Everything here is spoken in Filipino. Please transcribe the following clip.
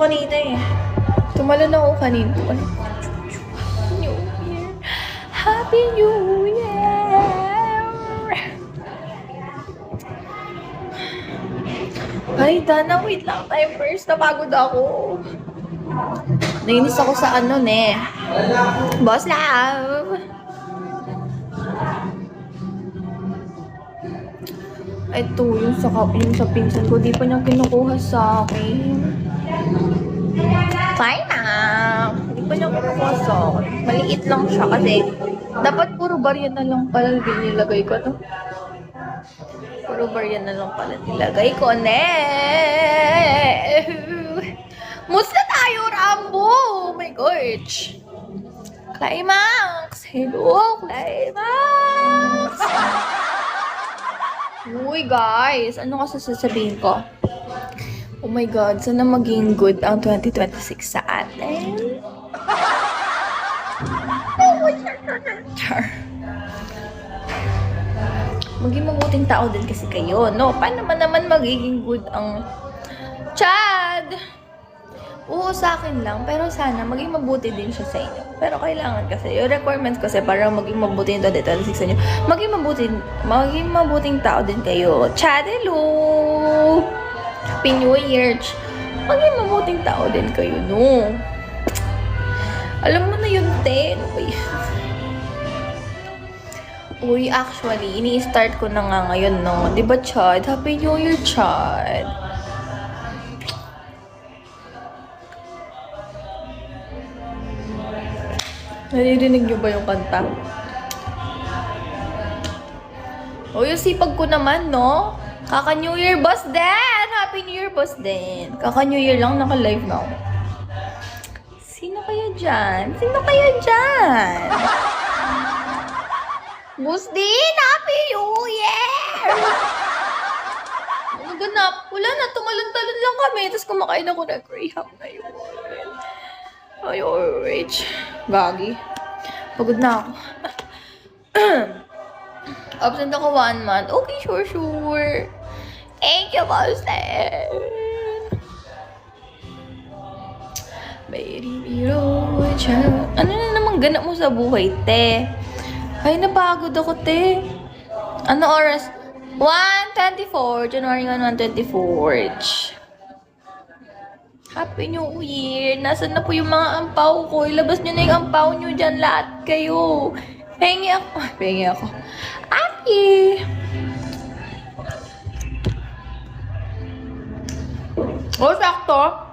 kanina eh. Tumalon ako kanina. New Year. Happy New Year! Ay, Dana, wait lang tayo first. Napagod ako. Nainis ako sa ano, ne. Boss Love! Ito, yung sa pinsan ko, di pa niya kinukuha sa akin. Fine na. Di pa niya kinukuha sa akin. Maliit lang siya kasi dapat puro barya na lang pala nilagay ko, no? Puro barya na lang pala nilagay ko, ne. Musta tayo, Rambo? Oh my gosh. Climax! Hello, Climax! Uy, guys, ano kasi sasabihin ko? Oh my God, sana maging good ang 2026 sa atin. Char. Maging mabuting tao din kasi kayo, no? Paano naman magiging good ang Chad? Oo, sa akin lang. Pero sana, maging mabuti din siya sa inyo. Pero kailangan kasi, yung requirements kasi para maging mabuti yung 2026 sa inyo, maging mabuting tao din kayo. Chad, hello! Happy New Year! Maging mabuting tao din kayo, no? Alam mo na yun, te. Ano ba yun? Uy, actually, ini-start ko na nga ngayon, no? Diba, Chad? Happy New Year, Chad! Naririnig niyo ba yung kanta? O, yung sipag ko naman, no? Kaka-New Year, boss din! Happy New Year, boss din! Kaka-New Year lang, naka-live na ako. Sino kaya dyan? Sino kaya dyan? Boss din! Happy New Year! Ano ganap? Wala na, tumalon-talon lang kami. Tapos kumakain ako na Graham ngayon. Ay, orange. Gagi. Pagod na ako. Absent ako 1 month. Okay, sure. Thank you, boss. Ano na naman ganap mo sa buhay, te? Ay, napagod ako, te. Ano oras? 1:24. January 1, 1:24. Happy New Year! Nasaan na po yung mga ampaw ko? Ilabas nyo na yung ampaw nyo dyan lahat kayo. Pengi ako. Pengi ako. Aki! Oh, sakto.